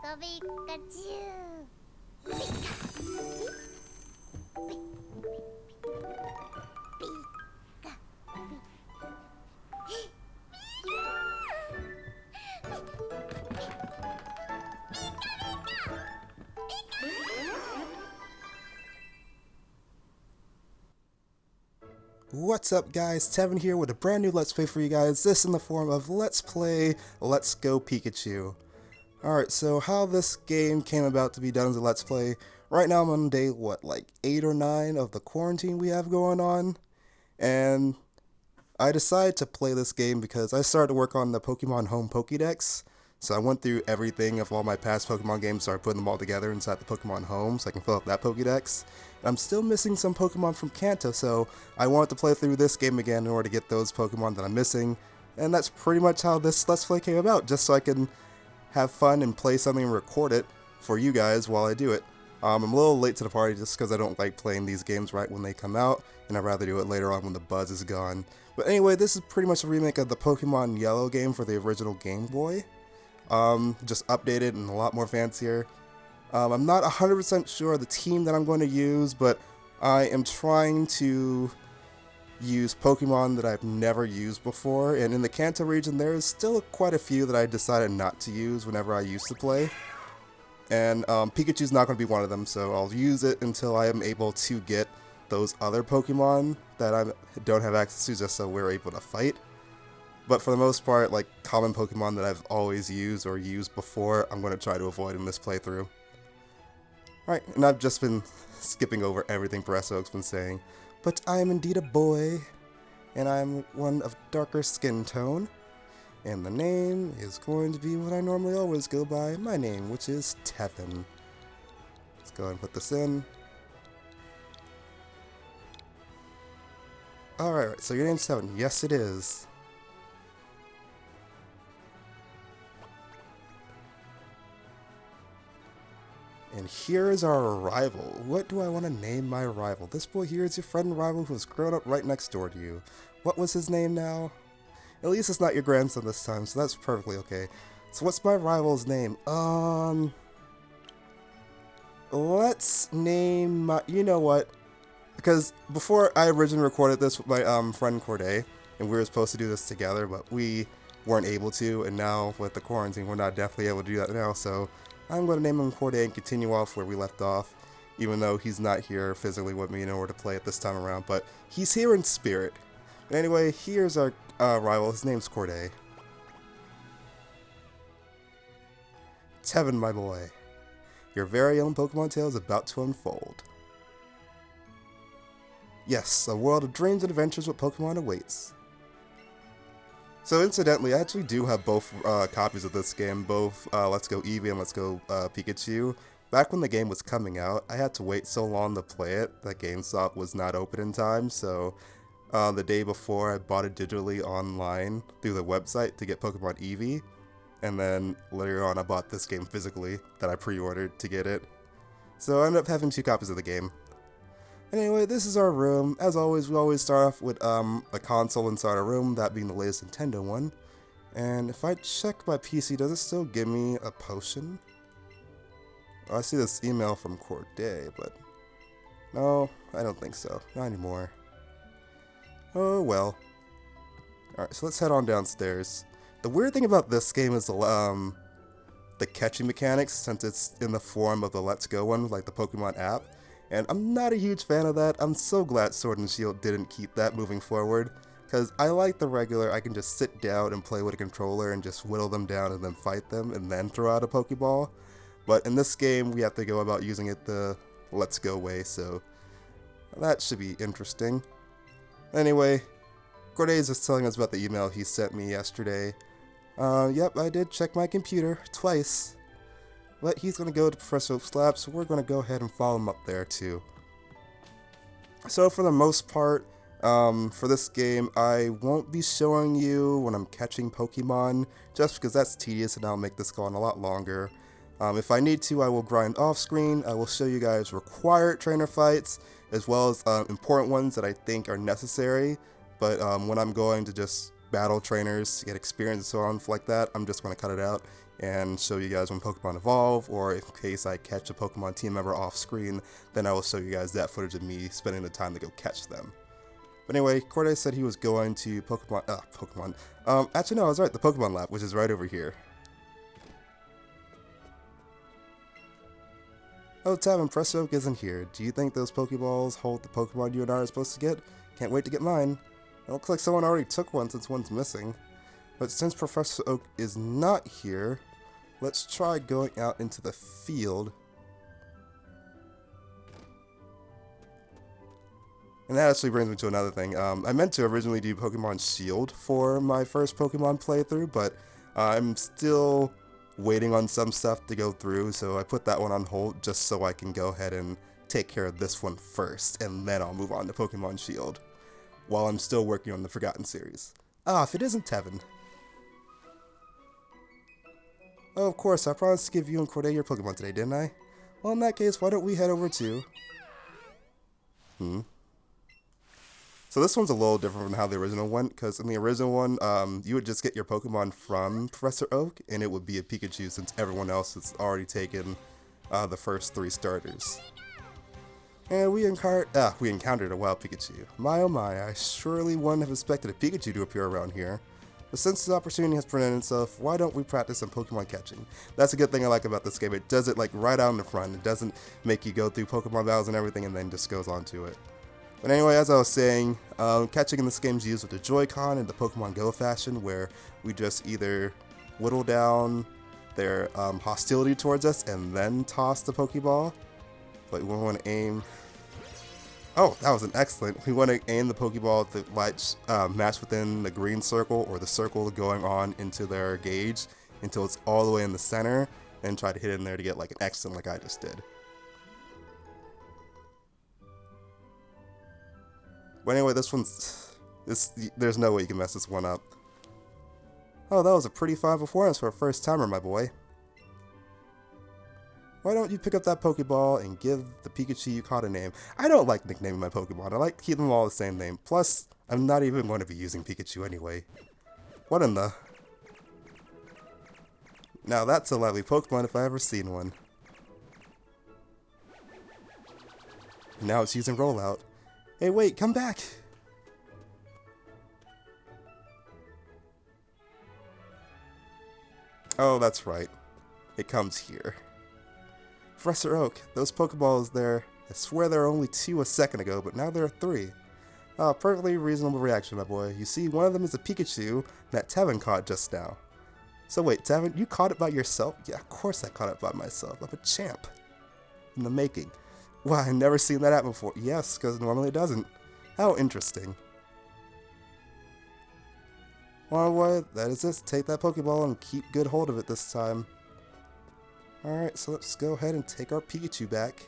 Pikachu. What's up guys, Tevin here with a brand new Let's Play for you guys, this in the form of Let's Play Let's Go Pikachu. Alright, so how this game came about to be done as a Let's Play, right now I'm on day, like 8 or 9 of the quarantine we have going on, and I decided to play this game because I started to work on the Pokemon Home Pokédex, so I went through everything of all my past Pokemon games, started putting them all together inside the Pokemon Home so I can fill up that Pokédex. And I'm still missing some Pokemon from Kanto, so I wanted to play through this game again in order to get those Pokemon that I'm missing. And that's pretty much how this Let's Play came about, just so I can have fun and play something and record it for you guys while I do it. I'm a little late to the party just because I don't like playing these games right when they come out, and I'd rather do it later on when the buzz is gone. But anyway, this is pretty much a remake of the Pokemon Yellow game for the original Game Boy. Just updated and a lot more fancier. I'm not 100% sure of the team that I'm going to use, but I am trying to use Pokemon that I've never used before, and in the Kanto region there is still quite a few that I decided not to use whenever I used to play. And Pikachu's not going to be one of them, so I'll use it until I am able to get those other Pokemon that I don't have access to just so we're able to fight. But for the most part, like common Pokemon that I've always used or used before, I'm going to try to avoid in this playthrough. Alright, and I've just been skipping over everything Oak's been saying. But I am indeed a boy, and I'm one of darker skin tone. And the name is going to be what I normally always go by, my name, which is Tevin. Let's go ahead and put this in. Alright, so your name's Tevin. Yes, it is. And here is our rival. What do I want to name my rival? This boy here is your friend and rival who has grown up right next door to you. What was his name now? At least it's not your grandson this time, so that's perfectly okay. So what's my rival's name? Let's name my, you know what? Because before I originally recorded this with my friend Corday, and we were supposed to do this together, but we weren't able to, and now with the quarantine, we're not definitely able to do that now, so I'm going to name him Corday and continue off where we left off, even though he's not here physically with me in order to play it this time around, but he's here in spirit. Anyway, here's our rival. His name's Corday. Tevin, my boy, your very own Pokemon tale is about to unfold. Yes, a world of dreams and adventures with Pokemon awaits. So incidentally, I actually do have both copies of this game, both Let's Go Eevee and Let's Go Pikachu. Back when the game was coming out, I had to wait so long to play it that GameStop was not open in time, so the day before I bought it digitally online through the website to get Pokemon Eevee, and then later on I bought this game physically that I pre-ordered to get it. So I ended up having 2 copies of the game. Anyway, this is our room. As always, we always start off with a console inside our room, that being the latest Nintendo one. And if I check my PC, does it still give me a potion? Oh, I see this email from Corday, but no, I don't think so. Not anymore. Oh well. Alright, so let's head on downstairs. The weird thing about this game is the catching mechanics, since it's in the form of the Let's Go one, like the Pokemon app. And I'm not a huge fan of that. I'm so glad Sword and Shield didn't keep that moving forward, because I like the regular, I can just sit down and play with a controller and just whittle them down and then fight them and then throw out a Pokeball. But in this game, we have to go about using it the Let's Go way, so that should be interesting. Anyway, Corday is just telling us about the email he sent me yesterday. Yep, I did check my computer twice. But he's going to go to Professor Oak's lab, so we're going to go ahead and follow him up there too. So for the most part, for this game, I won't be showing you when I'm catching Pokemon, just because that's tedious and I'll make this go on a lot longer. If I need to, I will grind off screen. I will show you guys required trainer fights, as well as important ones that I think are necessary. But when I'm going to just battle trainers, get experience and so on like that, I'm just going to cut it out. and show you guys when Pokemon evolve, or in case I catch a Pokemon team member off screen, then I will show you guys that footage of me spending the time to go catch them. But anyway, Corday said he was going to actually no, I was right, the Pokemon Lab, which is right over here. Oh, Tevin, Professor Oak isn't here. Do you think those Pokeballs hold the Pokemon you and I are supposed to get? Can't wait to get mine. It looks like someone already took one since one's missing. But since Professor Oak is not here, let's try going out into the field. And that actually brings me to another thing. I meant to originally do Pokemon Shield for my first Pokemon playthrough, but I'm still waiting on some stuff to go through, so I put that one on hold just so I can go ahead and take care of this one first, and then I'll move on to Pokemon Shield, while I'm still working on the Forgotten series. Ah, if it isn't Tevin. Oh, of course, I promised to give you and Corday your Pokemon today, didn't I? Well, in that case, why don't we head over to... So this one's a little different from how the original went, because in the original one, you would just get your Pokemon from Professor Oak, and it would be a Pikachu since everyone else has already taken the first 3 starters. And we encountered a wild Pikachu. My oh my, I surely wouldn't have expected a Pikachu to appear around here. But since the opportunity has presented itself, why don't we practice some Pokemon catching? That's a good thing I like about this game. It does it like right out in the front. It doesn't make you go through Pokemon battles and everything and then just goes on to it. But anyway, as I was saying, catching in this game is used with the Joy-Con in the Pokemon Go fashion, where we just either whittle down their hostility towards us and then toss the Pokeball. But we want to aim... Oh, that was an excellent. We want to aim the Pokeball to match within the green circle or the circle going on into their gauge until it's all the way in the center, and try to hit it in there to get like an excellent like I just did. But anyway, this one's... there's no way you can mess this one up. Oh, that was a pretty fine performance for a first timer, my boy. Why don't you pick up that Pokeball and give the Pikachu you caught a name? I don't like nicknaming my Pokemon. I like to keep them all the same name. Plus, I'm not even going to be using Pikachu anyway. What in the... Now that's a lovely Pokemon if I ever seen one. Now it's using Rollout. Hey, wait, come back! Oh, that's right. It comes here. Professor Oak, those Pokeballs there, I swear there were only 2 a second ago, but now there are 3. Perfectly reasonable reaction, my boy. You see, one of them is a Pikachu that Tevin caught just now. So wait, Tevin, you caught it by yourself? Yeah, of course I caught it by myself. I'm a champ. In the making. Wow, I've never seen that happen before. Yes, because normally it doesn't. How interesting. Well, what? That is it. Take that Pokeball and keep good hold of it this time. Alright, so let's go ahead and take our Pikachu back.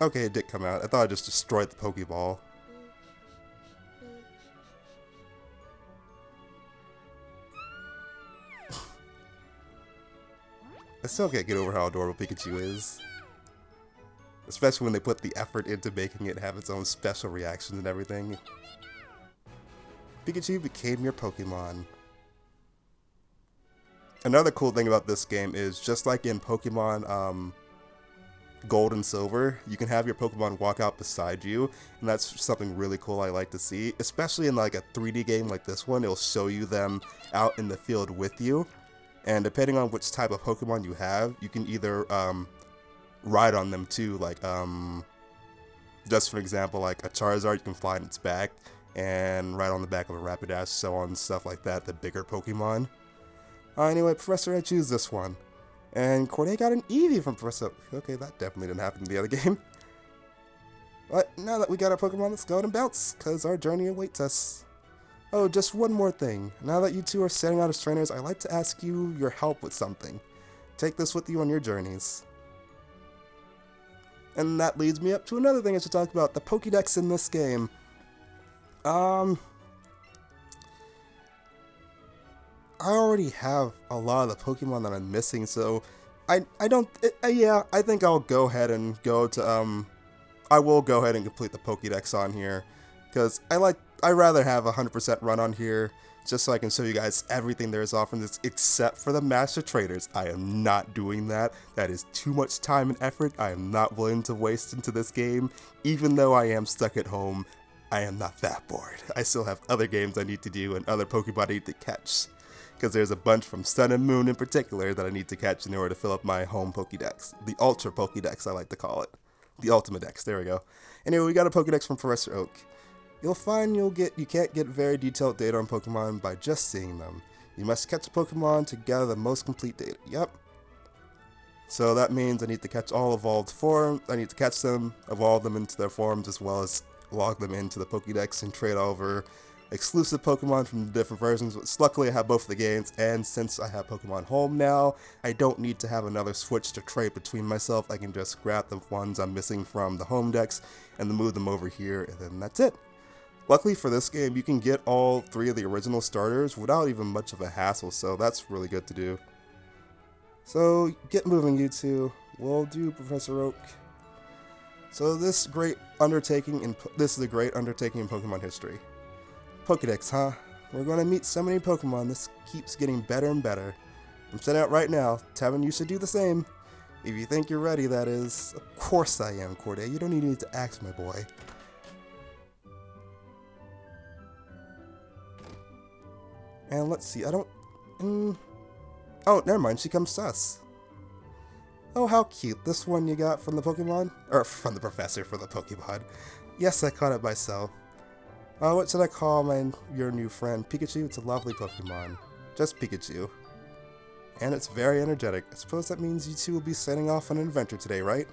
Okay, it did come out. I thought I just destroyed the Pokeball. I still can't get over how adorable Pikachu is. Especially when they put the effort into making it have its own special reactions and everything. Pikachu became your Pokemon. Another cool thing about this game is, just like in Pokemon Gold and Silver, you can have your Pokemon walk out beside you, and that's something really cool I like to see. Especially in like a 3D game like this one, it'll show you them out in the field with you. And depending on which type of Pokemon you have, you can either ride on them too. Like, just for example, like a Charizard, you can fly on its back and ride on the back of a Rapidash, so on and stuff like that, the bigger Pokemon. Anyway, Professor, I choose this one. And Corday got an Eevee from Professor. Okay, that definitely didn't happen in the other game. But now that we got our Pokemon, let's go ahead and bounce, because our journey awaits us. Oh, just one more thing. Now that you two are setting out as trainers, I'd like to ask you your help with something. Take this with you on your journeys. And that leads me up to another thing I should talk about, the Pokédex in this game. I already have a lot of the Pokemon that I'm missing, so I think I'll go ahead and go to I will go ahead and complete the Pokédex on here, because I rather have a 100% run on here, just so I can show you guys everything there is offered this, except for the Master Traders. I am not doing that. That is too much time and effort I am not willing to waste into this game. Even though I am stuck at home, I am not that bored. I still have other games I need to do and other Pokemon I need to catch, because there's a bunch from Sun and Moon in particular that I need to catch in order to fill up my home Pokédex. The Ultra Pokédex, I like to call it. The Ultimate Dex, there we go. Anyway, we got a Pokédex from Professor Oak. You'll find you can't get very detailed data on Pokemon by just seeing them. You must catch a Pokemon to gather the most complete data. Yep. So that means I need to catch all evolved forms. I need to catch them, evolve them into their forms, as well as log them into the Pokédex and trade over exclusive Pokemon from the different versions. But luckily I have both of the games, and since I have Pokemon Home now, I don't need to have another switch to trade between myself. I can just grab the ones I'm missing from the Home Dex and then move them over here, and then that's it. Luckily for this game, you can get all 3 of the original starters without even much of a hassle, so that's really good to do. So get moving, you two. We'll do Professor Oak. So this is a great undertaking in Pokemon history. Pokédex, huh? We're going to meet so many Pokemon, this keeps getting better and better. I'm setting out right now. Tevin, you should do the same. If you think you're ready, that is. Of course I am, Corday. You don't even need to ask, my boy. And let's see, oh, never mind, she comes to us. Oh, how cute. This one you got from the Pokemon? Or from the professor for the Pokemon. Yes, I caught it myself. What should I call your new friend? Pikachu? It's a lovely Pokemon. Just Pikachu. And it's very energetic. I suppose that means you two will be setting off on an adventure today, right?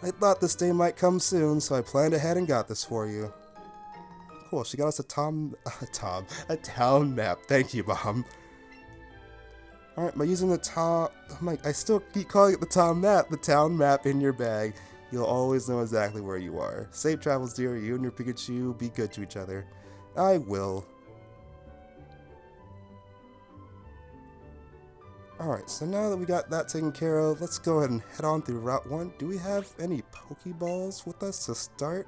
I thought this day might come soon, so I planned ahead and got this for you. Cool, she got us a town map. Thank you, Mom. Alright, by using the I still keep calling it the town map in your bag, you'll always know exactly where you are. Safe travels, dear. You and your Pikachu be good to each other. I will. Alright, so now that we got that taken care of, let's go ahead and head on through Route 1. Do we have any Pokeballs with us to start?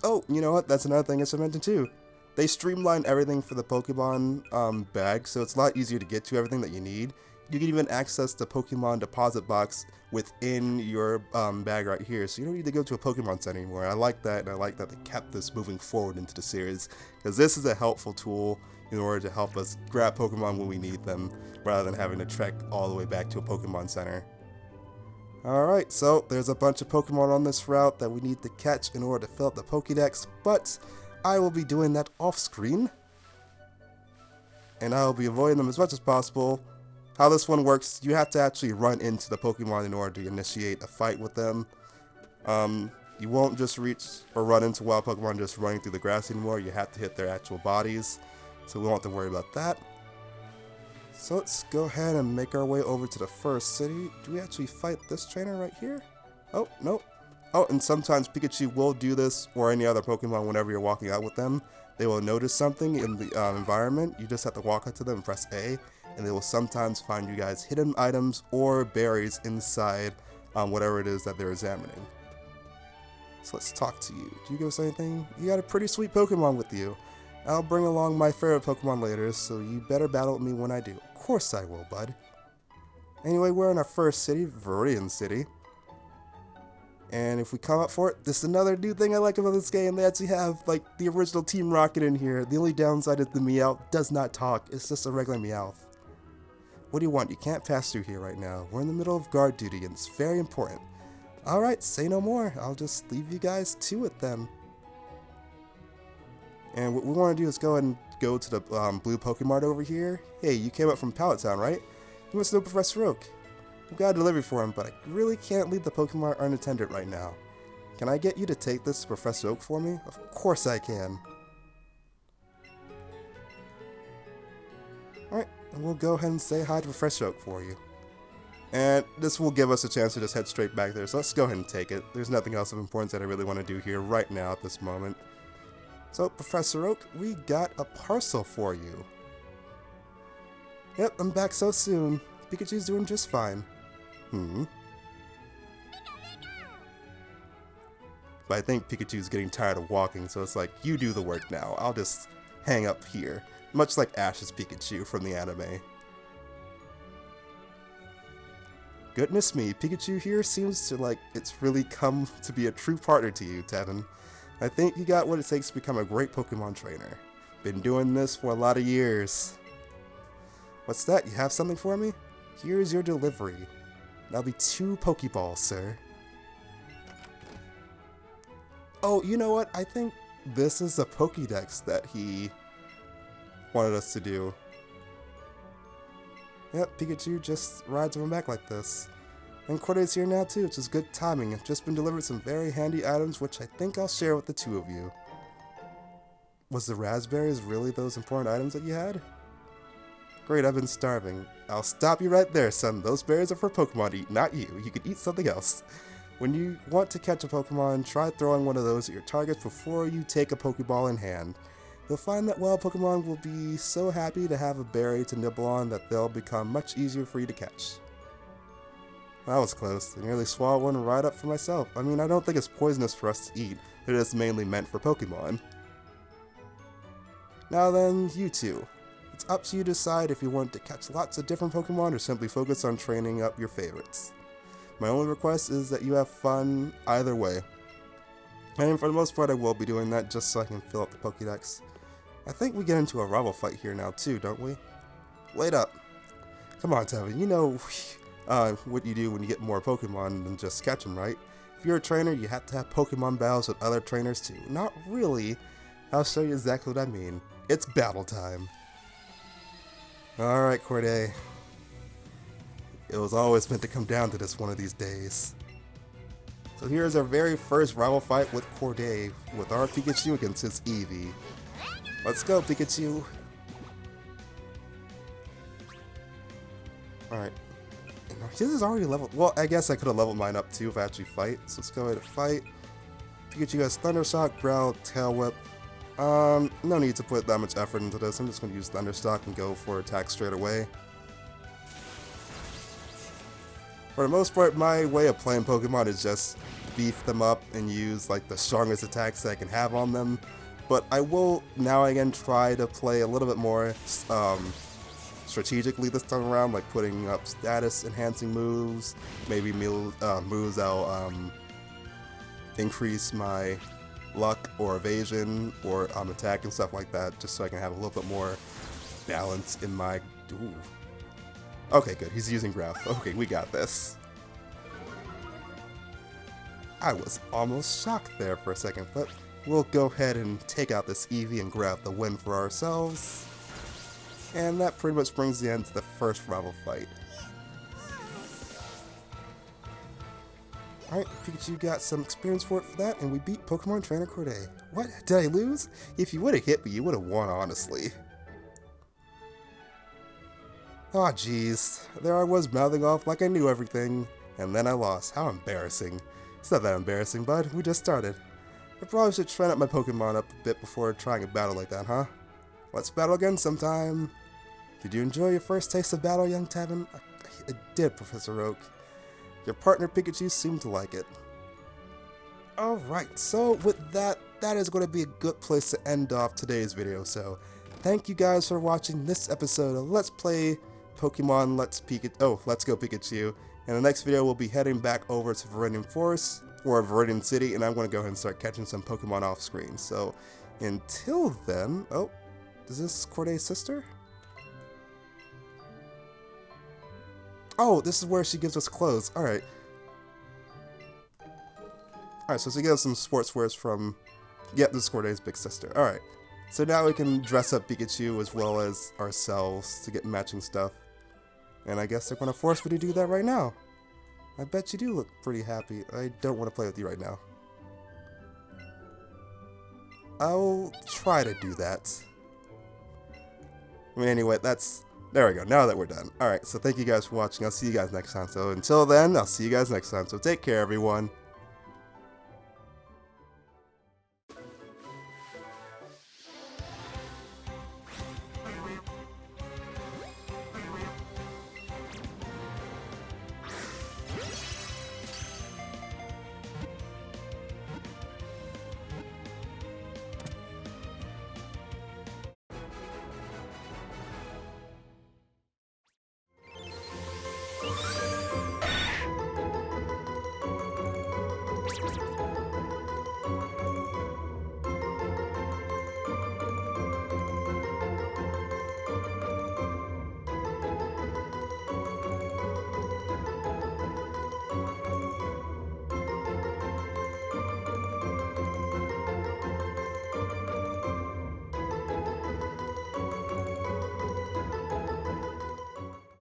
Oh, you know what? That's another thing I should mention too. They streamlined everything for the Pokemon bag, so it's a lot easier to get to everything that you need. You can even access the Pokemon deposit box within your bag right here, so you don't need to go to a Pokemon Center anymore. I like that, and I like that they kept this moving forward into the series, because this is a helpful tool in order to help us grab Pokemon when we need them, rather than having to trek all the way back to a Pokemon Center. Alright, so there's a bunch of Pokemon on this route that we need to catch in order to fill up the Pokédex, but I will be doing that off screen. And I will be avoiding them as much as possible. How this one works, you have to actually run into the Pokemon in order to initiate a fight with them. You won't just reach or run into wild Pokemon just running through the grass anymore. You have to hit their actual bodies, so we won't have to worry about that. So let's go ahead and make our way over to the first city. Do we actually fight this trainer right here? Oh, nope. Oh, and sometimes Pikachu will do this, or any other Pokemon whenever you're walking out with them. They will notice something in the environment. You just have to walk up to them and press A, and they will sometimes find you guys hidden items or berries inside whatever it is that they're examining. So let's talk to you. Do you give us anything? You got a pretty sweet Pokemon with you. I'll bring along my favorite Pokemon later, so you better battle with me when I do. Of course I will, bud. Anyway, we're in our first city, Viridian City. And if we come up for it, this is another new thing I like about this game. They actually have, like, the original Team Rocket in here. The only downside is the Meowth does not talk. It's just a regular Meowth. What do you want? You can't pass through here right now. We're in the middle of guard duty, and it's very important. Alright, say no more. I'll just leave you guys to it then. And what we want to do is go ahead and go to the blue Pokemart over here. Hey, you came up from Pallet Town, right? You must know Professor Oak. We've got a delivery for him, but I really can't leave the Pokemart unattended right now. Can I get you to take this to Professor Oak for me? Of course I can. Alright, and we'll go ahead and say hi to Professor Oak for you. And this will give us a chance to just head straight back there, so let's go ahead and take it. There's nothing else of importance that I really want to do here right now at this moment. So, Professor Oak, we got a parcel for you. Yep, I'm back so soon. Pikachu's doing just fine. But I think Pikachu's getting tired of walking, so it's like, you do the work now. I'll just hang up here. Much like Ash's Pikachu from the anime. Goodness me, Pikachu here seems to like it's really come to be a true partner to you, Tevin. I think you got what it takes to become a great Pokemon trainer. Been doing this for a lot of years. What's that? You have something for me? Here's your delivery. That'll be 2 Pokeballs, sir. Oh, you know what? I think this is a Pokédex that he wanted us to do. Yep, Pikachu just rides on my back like this. And Corday's here now too, which is good timing. I've just been delivered some very handy items, which I think I'll share with the 2 of you. Was the raspberries really those important items that you had? Great, I've been starving. I'll stop you right there, son. Those berries are for Pokemon to eat, not you. You can eat something else. When you want to catch a Pokemon, try throwing one of those at your targets before you take a Pokeball in hand. You'll find that wild Pokemon will be so happy to have a berry to nibble on that they'll become much easier for you to catch. That was close. I nearly swallowed one right up for myself. I mean, I don't think it's poisonous for us to eat. It is mainly meant for Pokemon. Now then, you 2. It's up to you to decide if you want to catch lots of different Pokemon or simply focus on training up your favorites. My only request is that you have fun either way. And for the most part I will be doing that just so I can fill up the Pokédex. I think we get into a rival fight here now too, don't we? Wait up. Come on, Tevy, you know what you do when you get more Pokemon than just catch them, right? If you're a trainer, you have to have Pokemon battles with other trainers too. Not really. I'll show you exactly what I mean. It's battle time. Alright, Corday. It was always meant to come down to this one of these days. So here's our very first rival fight with Corday, with our Pikachu against his Eevee. Let's go, Pikachu! Alright. His is already leveled. Well, I guess I could have leveled mine up too if I actually fight. So let's go ahead and fight. Pikachu has Thunder Shock, Growl, Tail Whip. No need to put that much effort into this. I'm just going to use Thunder Shock and go for attack straight away. For the most part, my way of playing Pokemon is just beef them up and use like the strongest attacks that I can have on them. But I will now and again try to play a little bit more strategically this time around, like putting up status enhancing moves, maybe moves that'll increase my luck or evasion or attack and stuff like that, just so I can have a little bit more balance in my... Ooh. Okay, good. He's using Growl. Okay, we got this. I was almost shocked there for a second, but we'll go ahead and take out this Eevee and grab the win for ourselves. And that pretty much brings the end to the first rival fight. Alright, Pikachu got some experience for that, and we beat Pokemon Trainer Corday. What? Did I lose? If you would have hit me, you would have won, honestly. Aw, jeez. There I was mouthing off like I knew everything, and then I lost. How embarrassing. It's not that embarrassing, bud. We just started. I probably should train up my Pokemon up a bit before trying a battle like that, huh? Let's battle again sometime. Did you enjoy your first taste of battle, young Tevin? I did, Professor Oak. Your partner Pikachu seemed to like it. Alright, so with that, that is going to be a good place to end off today's video. So, thank you guys for watching this episode of Let's Play Pokemon Let's Go Pikachu. In the next video, we'll be heading back over to Viridian Forest, or Viridian City, and I'm going to go ahead and start catching some Pokemon off screen. So, until then... Oh, is this Corday's sister? Oh, this is where she gives us clothes. Alright. Alright, so she gives us some sportswears from... Yep, this is Corday's big sister. Alright. So now we can dress up Pikachu as well as ourselves to get matching stuff. And I guess they're going to force me to do that right now. I bet you do look pretty happy. I don't want to play with you right now. I'll try to do that. I mean, anyway, there we go, now that we're done. Alright, so thank you guys for watching. I'll see you guys next time. So until then, I'll see you guys next time. So take care, everyone.